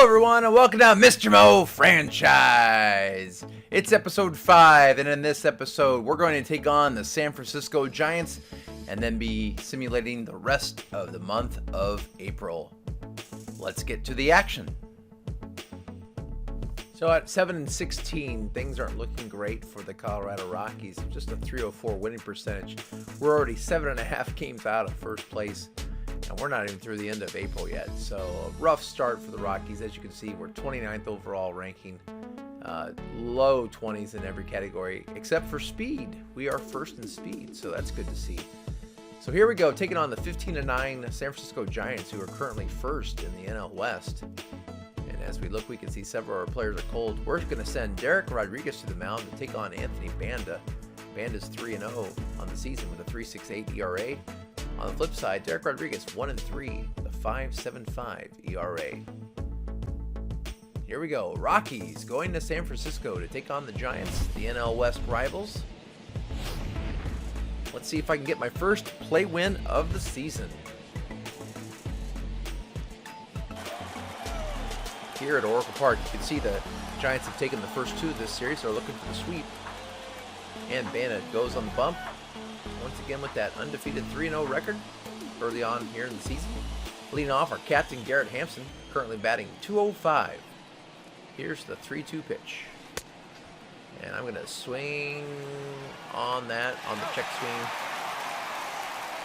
everyone, and welcome to Mr. Mo Franchise. It's episode 5, and in this episode, we're going to take on the San Francisco Giants and then be simulating the rest of the month of April. Let's get to the action. So at 7-16, things aren't looking great for the Colorado Rockies. Just a .304 winning percentage. We're already 7.5 games out of first place. And we're not even through the end of April yet. So a rough start for the Rockies. As you can see, we're 29th overall ranking. Low 20s in every category, except for speed. We are first in speed, so that's good to see. So here we go, taking on the 15-9 San Francisco Giants, who are currently first in the NL West. And as we look, we can see several of our players are cold. We're going to send Derek Rodriguez to the mound to take on Anthony Banda. Banda's 3-0 on the season with a 3.68 ERA. On the flip side, Derek Rodriguez 1-3, the 5.75 ERA. Here we go. Rockies going to San Francisco to take on the Giants, the NL West rivals. Let's see if I can get my first play win of the season. Here at Oracle Park, you can see the Giants have taken the first two of this series. They're looking for the sweep. And Banda goes on the bump. Once again with that undefeated 3-0 record early on here in the season. Leading off our captain Garrett Hampson, currently batting .205. Here's the 3-2 pitch. And I'm going to swing on that, on the check swing.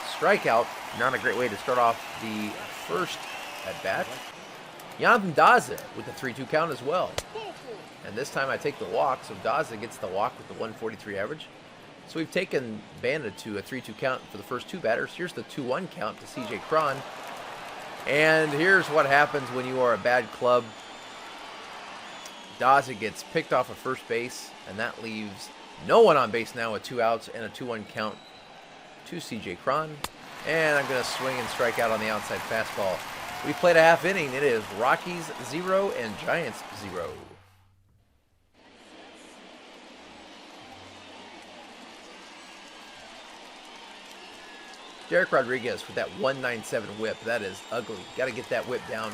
Strikeout, not a great way to start off the first at bat. Jonathan Daza with the 3-2 count as well. And this time I take the walk, so Daza gets the walk with the 143 average. So we've taken Banda to a 3-2 count for the first two batters. Here's the 2-1 count to CJ Cron. And here's what happens when you are a bad club. Daza gets picked off of first base, and that leaves no one on base now with 2 outs and a 2-1 count to CJ Cron. And I'm going to swing and strike out on the outside fastball. We've played a half inning. It is Rockies 0 and Giants 0. Derek Rodriguez with that 197 whip. That is ugly. Got to get that whip down.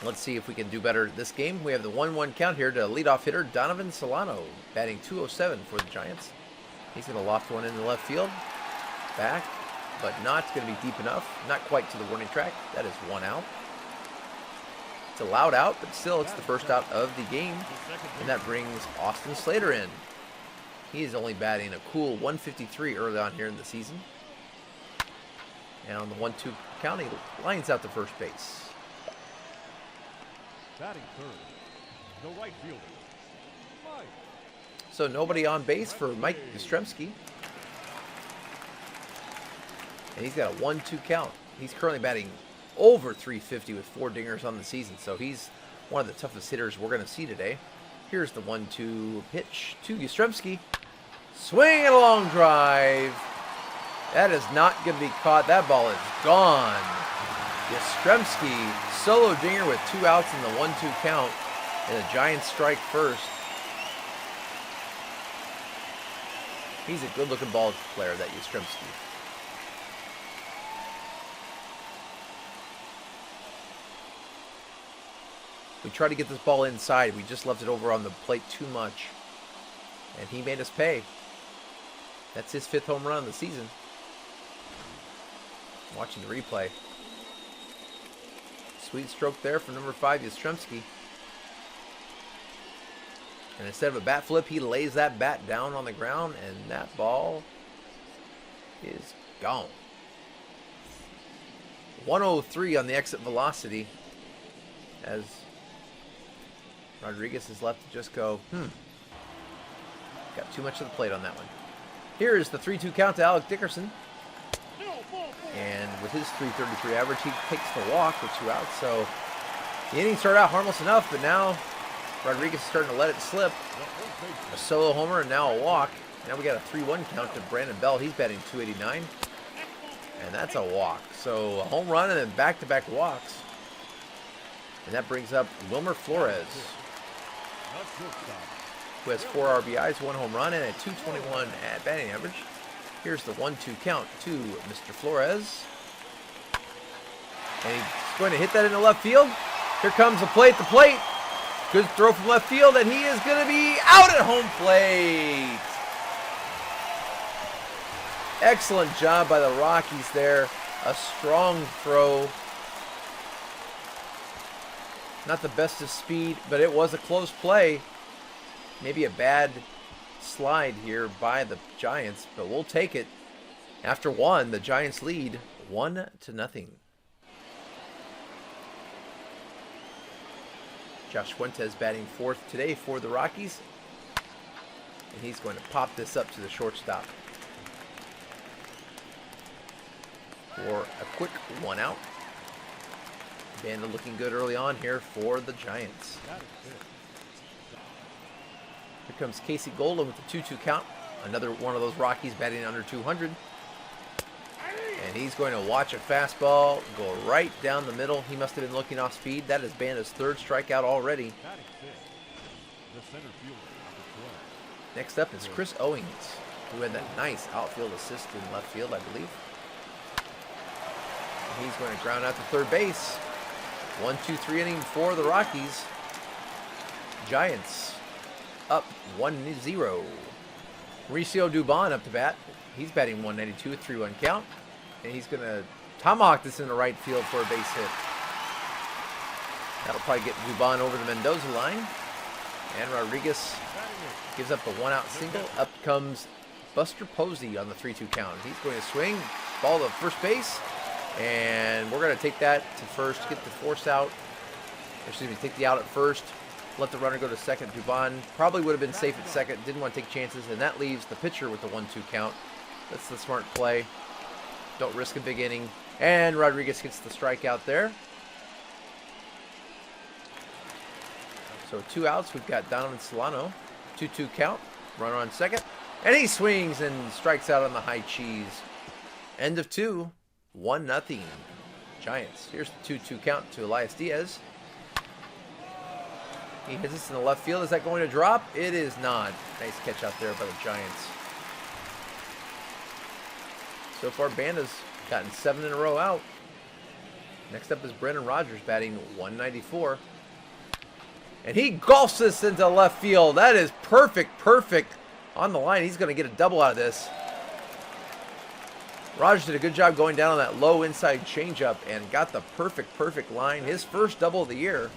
Let's see if we can do better this game. We have the 1-1 count here to leadoff hitter Donovan Solano, batting .207 for the Giants. He's going to loft one into left field. Back, but not going to be deep enough. Not quite to the warning track. That is 1 out. It's a loud out, but still it's the first out of the game. And that brings Austin Slater in. He is only batting a cool 153 early on here in the season. And on the 1-2 count, he lines out to first base. Batting third, the right fielder, Mike. So nobody on base for Mike Yastrzemski. And he's got a 1-2 count. He's currently batting over 350 with 4 dingers on the season. So he's one of the toughest hitters we're going to see today. Here's the 1-2 pitch to Yastrzemski. Swing and a long drive. That is not going to be caught. That ball is gone. Yastrzemski, solo dinger with 2 outs in the 1-2 count. And the Giants strike first. He's a good-looking ball player, that Yastrzemski. We tried to get this ball inside. We just left it over on the plate too much. And he made us pay. That's his 5th home run of the season. Watching the replay. Sweet stroke there for number 5, Yastrzemski. And instead of a bat flip, he lays that bat down on the ground, and that ball is gone. 103 on the exit velocity, as Rodriguez is left to just go, got too much of the plate on that one. Here is the 3-2 count to Alec Dickerson. And with his 333 average, he takes the walk with 2 outs. So the inning started out harmless enough, but now Rodriguez is starting to let it slip. A solo homer and now a walk. Now we got a 3-1 count to Brandon Bell. He's batting .289. And that's a walk. So a home run and then back-to-back walks. And that brings up Wilmer Flores, who has 4 RBIs, 1 home run, and a .221 at batting average. Here's the 1-2 count to Mr. Flores. And he's going to hit that into left field. Here comes the plate. Good throw from left field, and he is going to be out at home plate. Excellent job by the Rockies there. A strong throw. Not the best of speed, but it was a close play. Maybe a bad slide here by the Giants, but we'll take it. After one, the Giants lead 1-0. Josh Fuentes batting fourth today for the Rockies. And he's going to pop this up to the shortstop for a quick 1 out. Banda looking good early on here for the Giants. Here comes Casey Golden with the 2-2 count. Another one of those Rockies batting under 200. And he's going to watch a fastball go right down the middle. He must have been looking off speed. That is Banda's third strikeout already. Next up is Chris Owings, who had that nice outfield assist in left field, I believe. And he's going to ground out to third base. 1-2-3 inning for the Rockies. Giants up 1-0. Mauricio Dubon up to bat. He's batting 192, a 3-1 count. And he's going to tomahawk this in the right field for a base hit. That'll probably get Dubon over the Mendoza line. And Rodriguez gives up a 1-out single. Up comes Buster Posey on the 3-2 count. He's going to swing, ball to first base. And we're going to take that to first, get the force out. Excuse me, take the out at first. Let the runner go to second. Dubon probably would have been safe at second. Didn't want to take chances. And that leaves the pitcher with the 1-2 count. That's the smart play. Don't risk a big inning. And Rodriguez gets the strikeout there. So 2 outs. We've got Donovan Solano. 2-2 count. Runner on second. And he swings and strikes out on the high cheese. End of 2. 1-0. Giants. Here's the 2-2 count to Elias Diaz. He hits this in the left field. Is that going to drop? It is not. Nice catch out there by the Giants. So far, Banda's gotten 7 in a row out. Next up is Brendan Rodgers batting 194. And he golfs this into left field. That is perfect on the line. He's going to get a double out of this. Rodgers did a good job going down on that low inside changeup and got the perfect line. His first double of the year.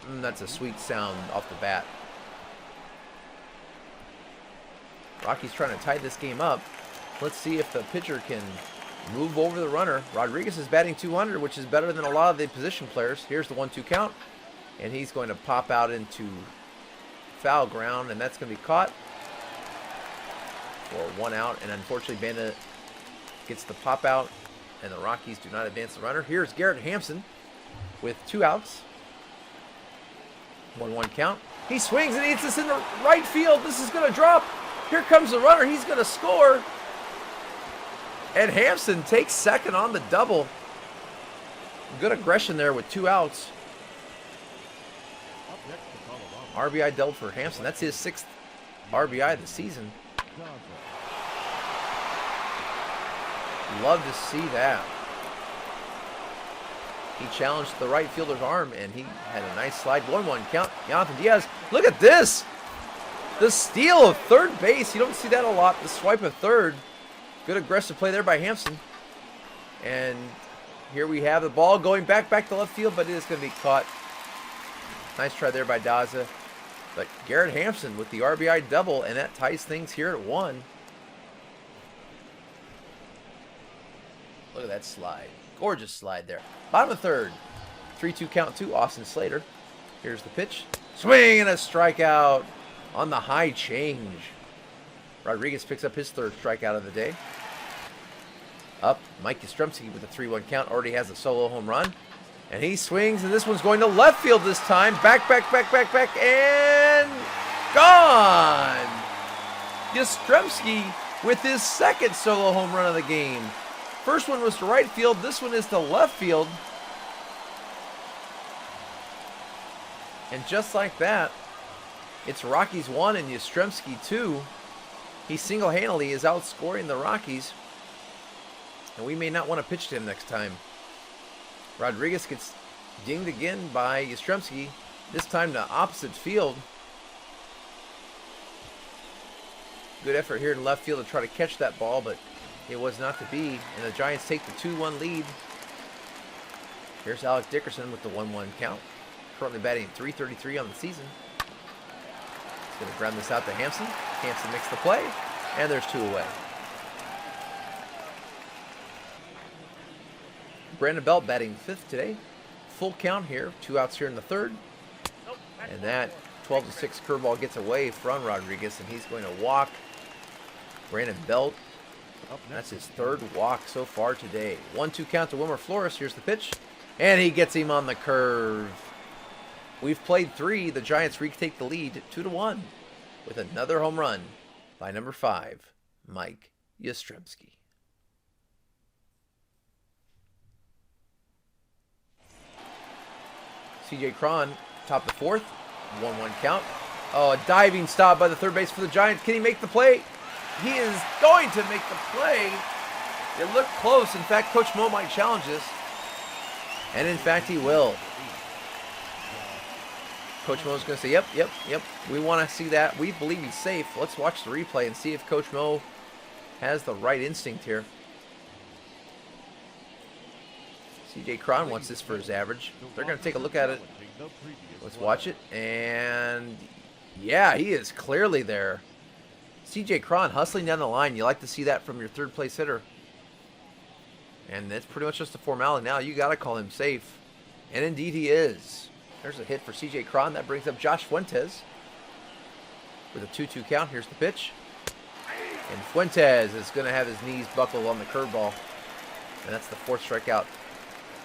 That's a sweet sound off the bat. Rockies trying to tie this game up. Let's see if the pitcher can move over the runner. Rodriguez is batting 200, which is better than a lot of the position players. Here's the 1-2 count. And he's going to pop out into foul ground, and that's going to be caught for 1 out. And unfortunately, Banda gets the pop out, and the Rockies do not advance the runner. Here's Garrett Hampson with 2 outs. 1-1 count. He swings and he hits this in the right field. This is going to drop. Here comes the runner. He's going to score. And Hampson takes second on the double. Good aggression there with 2 outs. RBI double for Hampson. That's his 6th RBI of the season. Love to see that. He challenged the right fielder's arm, and he had a nice slide. 1-1 count. Jonathan Diaz. Look at this. The steal of third base. You don't see that a lot. The swipe of third. Good aggressive play there by Hampson. And here we have the ball going back to left field, but it is going to be caught. Nice try there by Daza. But Garrett Hampson with the RBI double, and that ties things here at 1. Look at that slide. Gorgeous slide there. Bottom of third. 3-2 count to Austin Slater. Here's the pitch. Swing and a strikeout on the high change. Rodriguez picks up his 3rd strikeout of the day. Up, Mike Yastrzemski with a 3-1 count. Already has a solo home run. And he swings, and this one's going to left field this time. Back, and gone! Yastrzemski with his 2nd solo home run of the game. First one was to right field. This one is to left field. And just like that, it's Rockies 1 and Yastrzemski 2. He single-handedly is outscoring the Rockies. And we may not want to pitch to him next time. Rodriguez gets dinged again by Yastrzemski, this time to opposite field. Good effort here in left field to try to catch that ball, but it was not to be, and the Giants take the 2-1 lead. Here's Alec Dickerson with the 1-1 count. Currently batting .333 on the season. He's going to ground this out to Hampson. Hampson makes the play, and there's 2 away. Brandon Belt batting 5th today. Full count here, 2 outs here in the 3rd. And that 12-6 curveball gets away from Rodriguez, and he's going to walk Brandon Belt. That's his 3rd walk so far today. 1-2 count to Wilmer Flores. Here's the pitch. And he gets him on the curve. We've played 3. The Giants retake the lead 2-1 with another home run by number 5, Mike Yastrzemski. C.J. Cron, top of the 4th. 1-1 count. Oh, a diving stop by the third base for the Giants. Can he make the play? He is going to make the play. It looked close. In fact, Coach Mo might challenge this. And in fact, he will. Coach Mo's going to say, yep. We want to see that. We believe he's safe. Let's watch the replay and see if Coach Mo has the right instinct here. C.J. Cron wants this for his average. They're going to take a look at it. Let's watch it. And yeah, he is clearly there. C.J. Cron hustling down the line. You like to see that from your third place hitter. And that's pretty much just a formality now. You got to call him safe. And indeed he is. There's a hit for C.J. Cron. That brings up Josh Fuentes with a 2-2 count. Here's the pitch. And Fuentes is going to have his knees buckled on the curveball. And that's the 4th strikeout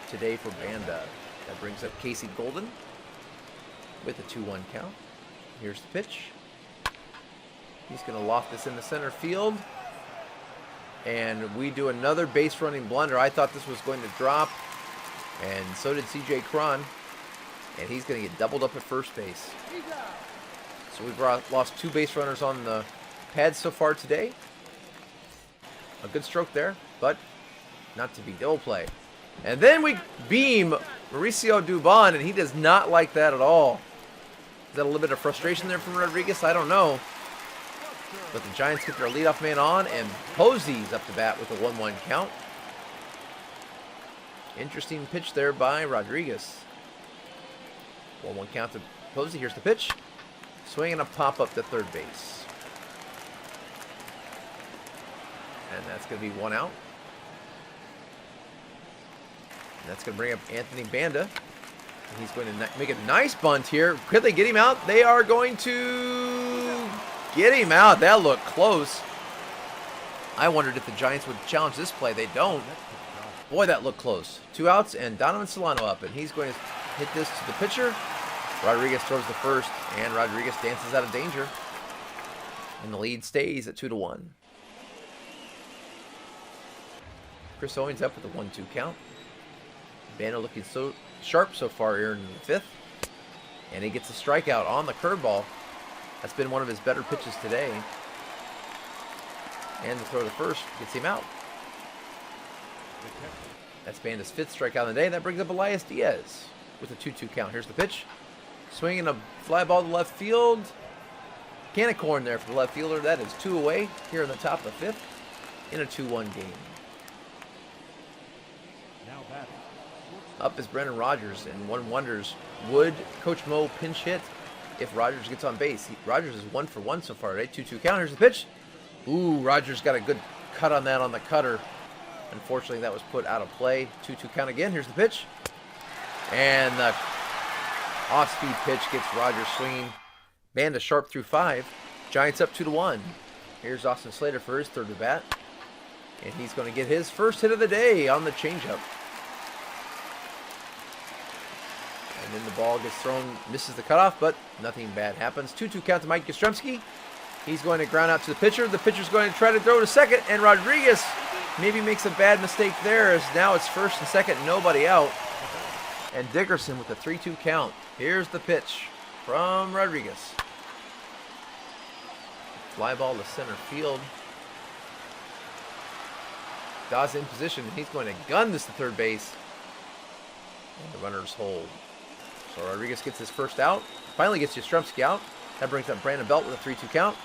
today for Banda. That brings up Casey Golden with a 2-1 count. Here's the pitch. He's going to loft this into center field. And we do another base running blunder. I thought this was going to drop. And so did C.J. Cron. And he's going to get doubled up at first base. So we've lost 2 base runners on the pads so far today. A good stroke there, but not to be. Double play. And then we beam Mauricio Dubon, and he does not like that at all. Is that a little bit of frustration there from Rodriguez? I don't know. But the Giants get their leadoff man on, and Posey's up to bat with a 1-1 count. Interesting pitch there by Rodriguez. 1-1 count to Posey. Here's the pitch. Swing and a pop-up to third base. And that's going to be 1 out. And that's going to bring up Anthony Banda. And he's going to make a nice bunt here. Could they get him out? They are going to get him out. That looked close. I wondered if the Giants would challenge this play. They don't. Boy, that looked close. 2 outs and Donovan Solano up. And he's going to hit this to the pitcher. Rodriguez throws the first. And Rodriguez dances out of danger. And the lead stays at 2-1. Chris Owens up with a 1-2 count. Banda looking so sharp so far here in the 5th. And he gets a strikeout on the curveball. That's been one of his better pitches today. And the throw to first gets him out. That's Banda's 5th strikeout of the day. That brings up Elias Diaz with a 2-2 count. Here's the pitch. Swinging a fly ball to left field. Can of corn there for the left fielder. That is 2 away here in the top of the 5th in a 2-1 game. Up is Brendan Rodgers, and one wonders, would Coach Mo pinch hit if Rodgers gets on base? Rodgers is 1 for 1 so far today. 2-2 count. Here's the pitch. Ooh, Rodgers got a good cut on that on the cutter. Unfortunately, that was put out of play. 2-2 count again. Here's the pitch. And the off-speed pitch gets Rodgers swinging. Banda sharp through 5. Giants up 2-1. Here's Austin Slater for his 3rd at bat. And he's going to get his first hit of the day on the changeup. And then the ball gets thrown, misses the cutoff, but nothing bad happens. 2-2 count to Mike Yastrzemski. He's going to ground out to the pitcher. The pitcher's going to try to throw to second, and Rodriguez maybe makes a bad mistake there, as now it's first and second, nobody out. And Dickerson with a 3-2 count. Here's the pitch from Rodriguez. Fly ball to center field. Dawes in position, and he's going to gun this to third base. And the runners hold. So Rodriguez gets his first out. Finally gets Yastrzemski out. That brings up Brandon Belt with a 3-2 count.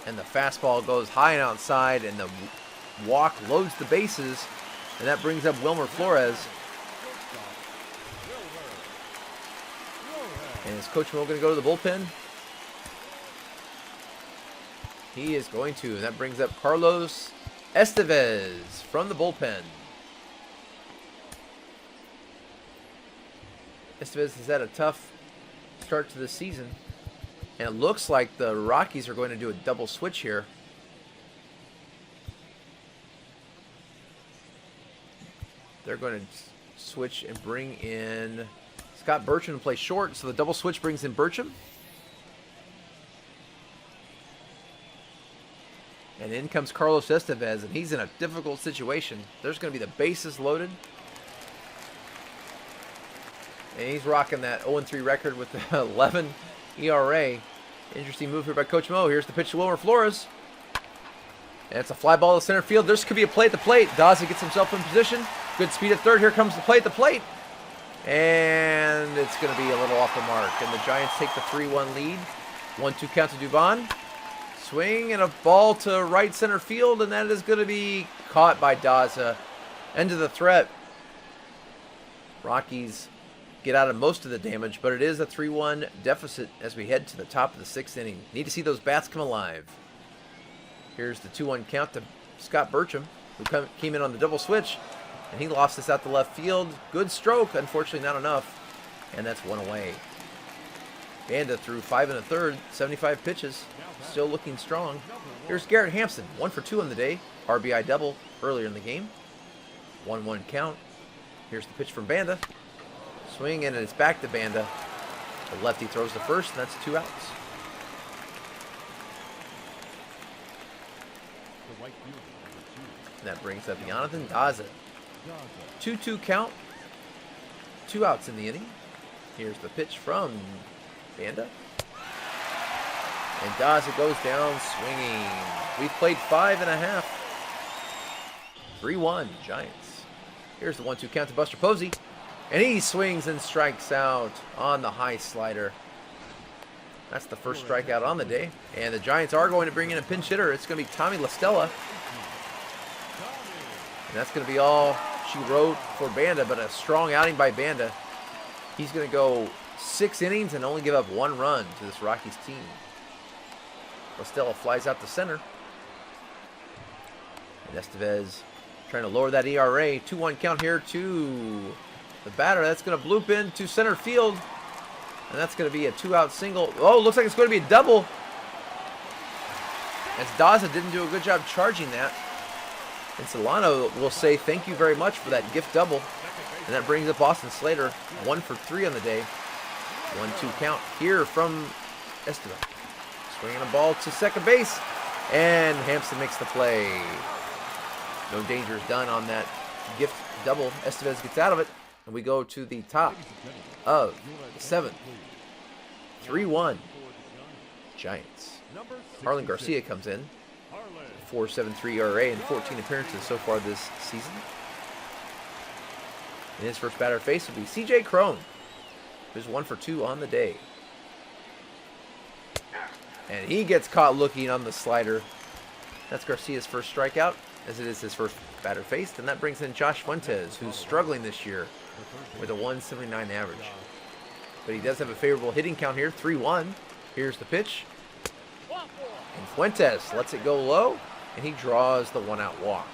And the fastball goes high and outside, and the walk loads the bases. And that brings up Wilmer Flores. And is Coach Mo going to go to the bullpen? He is going to, and that brings up Carlos Estevez from the bullpen. Estevez has had a tough start to the season, and it looks like the Rockies are going to do a double switch here. They're going to switch and bring in Scott Bertram to play short, so the double switch brings in Bertram. And in comes Carlos Estevez, and he's in a difficult situation. There's going to be the bases loaded. And he's rocking that 0-3 record with the 11 ERA. Interesting move here by Coach Mo. Here's the pitch to Wilmer Flores. And it's a fly ball to center field. There's could be a play at the plate. Daza gets himself in position. Good speed at third. Here comes the play at the plate. And it's going to be a little off the mark. And the Giants take the 3-1 lead. 1-2 count to Dubon. Swing and a ball to right center field, and that is going to be caught by Daza. End of the threat. Rockies get out of most of the damage, but it is a 3-1 deficit as we head to the top of the 6th inning. Need to see those bats come alive. Here's the 2-1 count to Scott Bertram, who came in on the double switch, and he lost this out to left field. Good stroke, unfortunately not enough, and that's one away. Banda threw 5 1/3, 75 pitches, still looking strong. Here's Garrett Hampson, 1 for 2 on the day, RBI double earlier in the game. 1-1 count. Here's the pitch from Banda. Swing, and it's back to Banda. The lefty throws the first, and that's 2 outs. And that brings up Jonathan Daza. 2-2 count. 2 outs in the inning. Here's the pitch from Banda. And Daza goes down swinging. We've played 5.5. 3-1 Giants. Here's the 1-2 count to Buster Posey. And he swings and strikes out on the high slider. That's the first strikeout on the day. And the Giants are going to bring in a pinch hitter. It's going to be Tommy La Stella. And that's going to be all she wrote for Banda, but a strong outing by Banda. He's going to go 6 innings and only give up 1 run to this Rockies team. La Stella flies out to center. And Estevez trying to lower that ERA. 2-1 count here to the batter. That's going to bloop in to center field. And that's going to be a 2-out single. Oh, looks like it's going to be a double. As Daza didn't do a good job charging that. And Solano will say thank you very much for that gift double. And that brings up Austin Slater. 1 for 3 on the day. 1-2 count here from Esteban. Swinging a ball to second base. And Hampson makes the play. No danger is done on that gift double. Estevez gets out of it. And we go to the top of the 7th. 3-1 Giants. Harlan Garcia comes in. 4.73 ERA and 14 appearances so far this season. And his first batter face will be C.J. Cron, who's 1 for 2 on the day. And he gets caught looking on the slider. That's Garcia's first strikeout, as it is his first batter faced. And that brings in Josh Fuentes, who's struggling this year with a 179 average. But he does have a favorable hitting count here, 3-1. Here's the pitch. And Fuentes lets it go low, and he draws the 1-out walk.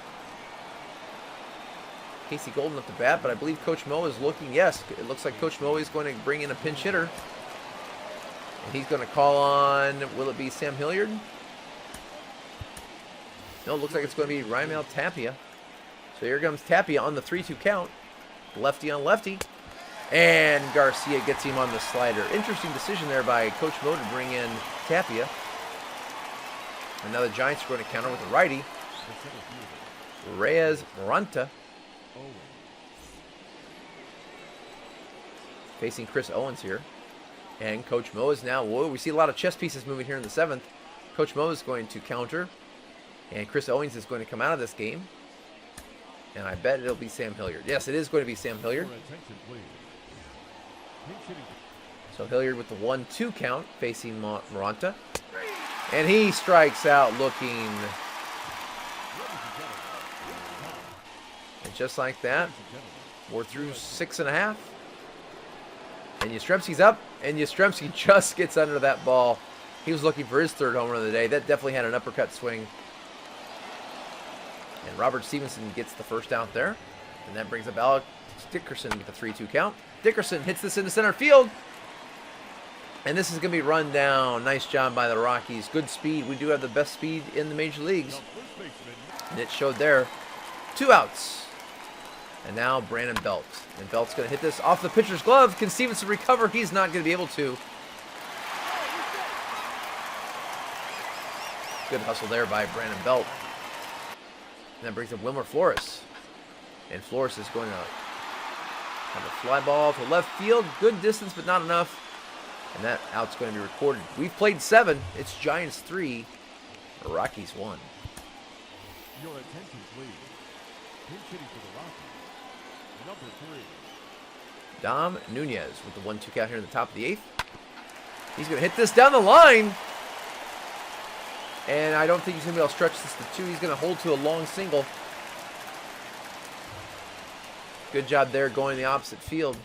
Casey Golden up to bat, but I believe Coach Mo is looking, yes, it looks like Coach Mo is going to bring in a pinch hitter. And he's going to call on, will it be Sam Hilliard? No, it looks like it's going to be Raimel Tapia. So here comes Tapia on the 3-2 count. Lefty on lefty. And Garcia gets him on the slider. Interesting decision there by Coach Mo to bring in Tapia. And now the Giants are going to counter with a righty. Reyes Moranta. Facing Chris Owens here. And Coach Mo is now, whoa, we see a lot of chess pieces moving here in the 7th. Coach Mo is going to counter. And Chris Owens is going to come out of this game. And I bet it'll be Sam Hilliard. Yes, it is going to be Sam Hilliard. Your attention, please. Pinch hitting. So Hilliard with the 1-2 count facing Moranta. And he strikes out looking. And just like that, we're through 6.5. And Yastrzemski's up, and Yastrzemski just gets under that ball. He was looking for his third home run of the day. That definitely had an uppercut swing. And Robert Stevenson gets the first out there. And that brings up Alex Dickerson with the 3-2 count. Dickerson hits this into center field. And this is going to be run down. Nice job by the Rockies. Good speed. We do have the best speed in the major leagues. And it showed there. 2 outs. And now Brandon Belt. And Belt's going to hit this off the pitcher's glove. Can Stevenson recover? He's not going to be able to. Good hustle there by Brandon Belt. And that brings up Wilmer Flores. And Flores is going to have a fly ball to left field. Good distance, but not enough. And that out's going to be recorded. We've played 7. It's Giants 3. Rockies 1. Your attention, please. Pinch hitting for the Rockies. Number 3. Dom Nunez with the 1-2 count here in the top of the 8th. He's going to hit this down the line. And I don't think he's going to be able to stretch this to 2. He's going to hold to a long single. Good job there going the opposite field.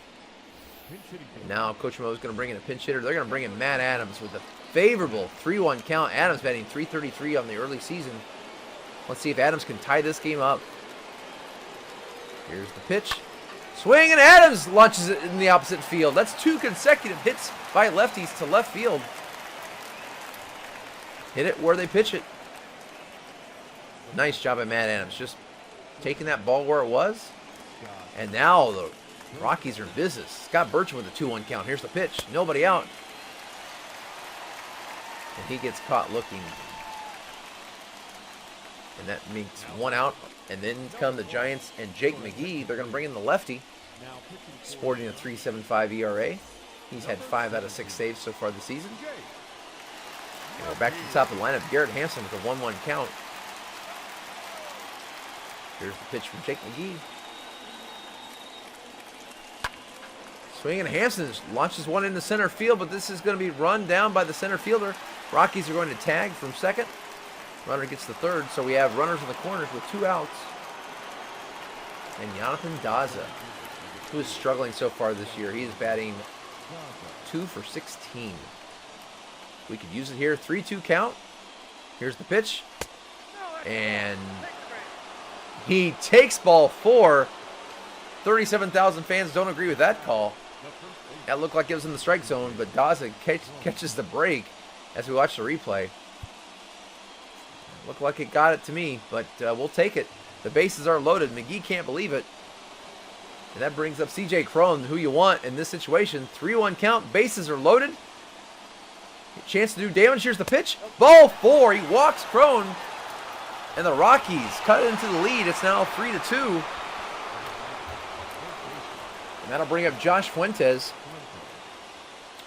And now Coach Mo is going to bring in a pinch hitter. They're going to bring in Matt Adams with a favorable 3-1 count. Adams batting .333 on the early season. Let's see if Adams can tie this game up. Here's the pitch. Swing, and Adams launches it in the opposite field. That's 2 consecutive hits by lefties to left field. Hit it where they pitch it. Nice job by Matt Adams. Just taking that ball where it was. And now the Rockies are in business. Scott Burcham with a 2-1 count. Here's the pitch. Nobody out. And he gets caught looking. And that makes 1 out. And then come the Giants and Jake McGee. They're going to bring in the lefty. Sporting a 3.75 ERA. He's had 5 out of 6 saves so far this season. And we're back to the top of the lineup. Garrett Hampson with a 1-1 count. Here's the pitch from Jake McGee. Swing, and Hampson launches one into center field, but this is going to be run down by the center fielder. Rockies are going to tag from second. Runner gets the third, so we have runners in the corners with 2 outs. And Jonathan Daza, who is struggling so far this year. He is batting 2 for 16. We could use it here. 3-2 count. Here's the pitch. And he takes ball 4. 37,000 fans don't agree with that call. That looked like it was in the strike zone, but Daza catches the break as we watch the replay. Looked like it got it to me, but we'll take it. The bases are loaded. McGee can't believe it. And that brings up C.J. Cron, who you want in this situation. 3-1 count. Bases are loaded. Chance to do damage. Here's the pitch. Ball 4. He walks Cron. And the Rockies cut into the lead. It's now 3-2. And that'll bring up Josh Fuentes.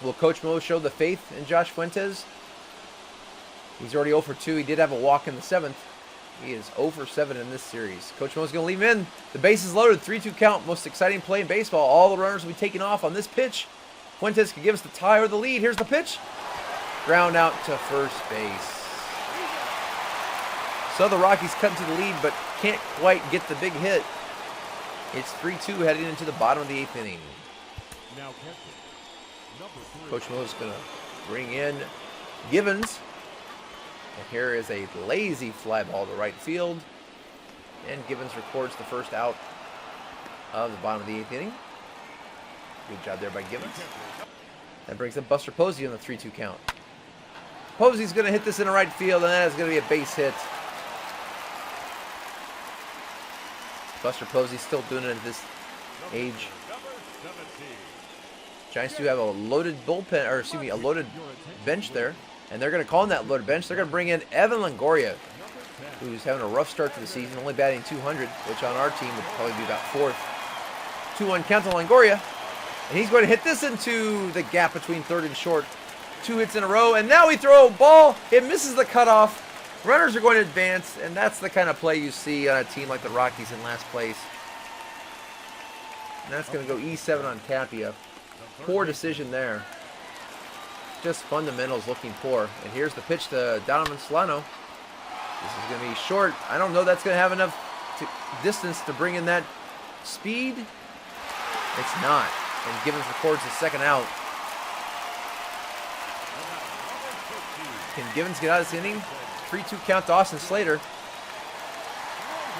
Will Coach Mo show the faith in Josh Fuentes? He's already 0 for 2. He did have a walk in the 7th. He is 0 for 7 in this series. Coach Mo's going to leave him in. The base is loaded. 3-2 count. Most exciting play in baseball. All the runners will be taking off on this pitch. Fuentes could give us the tie or the lead. Here's the pitch. Ground out to first base. So the Rockies cut into the lead, but can't quite get the big hit. It's 3-2 heading into the bottom of the 8th inning. Now number 3. Coach Mo is going to bring in Givens. And here is a lazy fly ball to right field. And Givens records the first out of the bottom of the 8th inning. Good job there by Givens. That brings up Buster Posey on the 3-2 count. Posey's going to hit this in the right field, and that is going to be a base hit. Buster Posey still doing it at this age. Giants do have a loaded bullpen, or excuse me, a loaded bench there. And they're going to call on that loaded bench. They're going to bring in Evan Longoria, who's having a rough start to the season, only batting 200, which on our team would probably be about 4th. 2-1 count to Longoria. And he's going to hit this into the gap between third and short. 2 hits in a row, and now we throw a ball. It misses the cutoff. Runners are going to advance, and that's the kind of play you see on a team like the Rockies in last place. And that's going to go E7 on Tapia. Poor decision there. Just fundamentals looking poor. And here's the pitch to Donovan Solano. This is going to be short. I don't know that's going to have enough distance to bring in that speed. It's not. And Givens records the second out. Can Givens get out of this inning? 3-2 count to Austin Slater.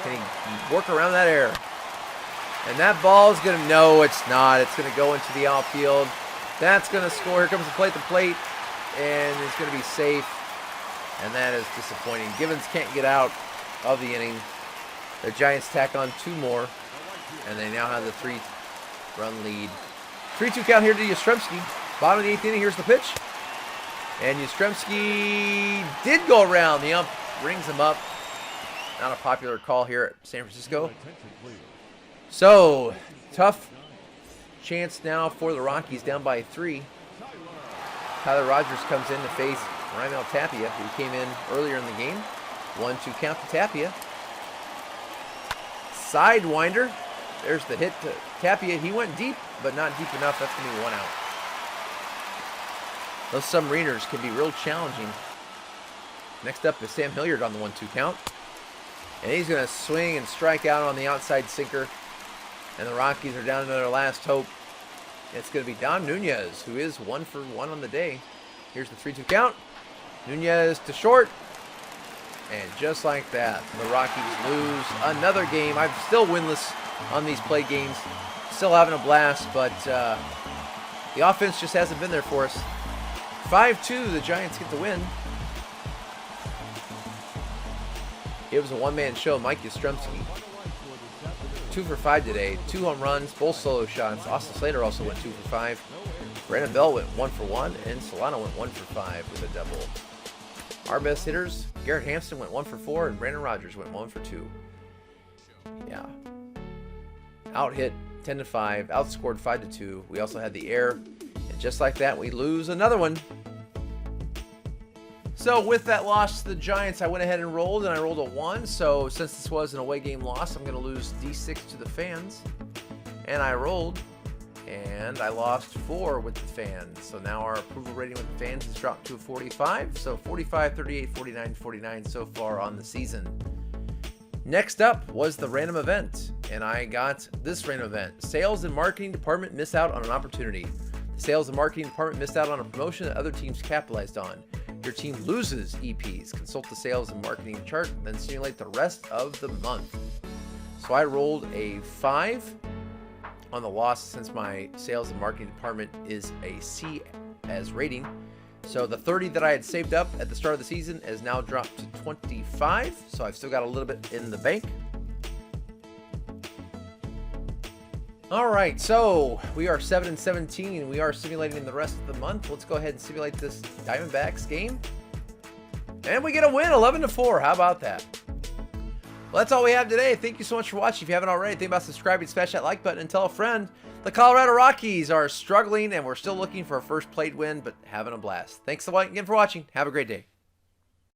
Can he work around that error? And that ball is going to, no, it's not. It's going to go into the outfield. That's going to score. Here comes the plate, and it's going to be safe. And that is disappointing. Givens can't get out of the inning. The Giants tack on 2 more, and they now have the 3-run lead. 3-2 count here to Yastrzemski. Bottom of the 8th inning, here's the pitch. And Yastrzemski did go around. The ump rings him up. Not a popular call here at San Francisco. So, tough chance now for the Rockies, down by 3. Tyler Rogers comes in to face Raimel Tapia, who came in earlier in the game. 1-2 count to Tapia. Sidewinder. There's the hit to Tapia. He went deep, but not deep enough. That's going to be 1 out. Those submariners can be real challenging. Next up is Sam Hilliard on the 1-2 count. And he's going to swing and strike out on the outside sinker. And the Rockies are down to their last hope. It's going to be Don Nunez, who is 1 for 1 on the day. Here's the 3-2 count. Nunez to short. And just like that, the Rockies lose another game. I'm still winless on these play games. Still having a blast, but the offense just hasn't been there for us. 5-2, the Giants get the win. It was a one-man show. Mike Yastrzemski, 2 for 5 today. 2 home runs, both solo shots. Austin Slater also went 2 for 5. Brandon Bell went 1 for 1, and Solano went 1 for 5 with a double. Our best hitters, Garrett Hampson went 1 for 4, and Brandon Rogers went 1 for 2. Yeah. Out hit 10-5, outscored 5-2. We also had the error, and just like that, we lose another one. So with that loss to the Giants, I went ahead and rolled, and I rolled a 1. So since this was an away game loss, I'm going to lose D6 to the fans. And I rolled, and I lost 4 with the fans. So now our approval rating with the fans has dropped to a 45. So 45, 38, 49, 49 so far on the season. Next up was the random event, and I got this random event. Sales and marketing department missed out on an opportunity. The sales and marketing department missed out on a promotion that other teams capitalized on. Your team loses EPs. Consult the sales and marketing chart, then simulate the rest of the month. So I rolled a 5 on the loss since my sales and marketing department is a C as rating. So the 30 that I had saved up at the start of the season has now dropped to 25. So I've still got a little bit in the bank. All right, so we are 7-17, and we are simulating the rest of the month. Let's go ahead and simulate this Diamondbacks game. And we get a win, 11-4. How about that? Well, that's all we have today. Thank you so much for watching. If you haven't already, think about subscribing, smash that like button, and tell a friend. The Colorado Rockies are struggling, and we're still looking for a first plate win, but having a blast. Thanks again for watching. Have a great day.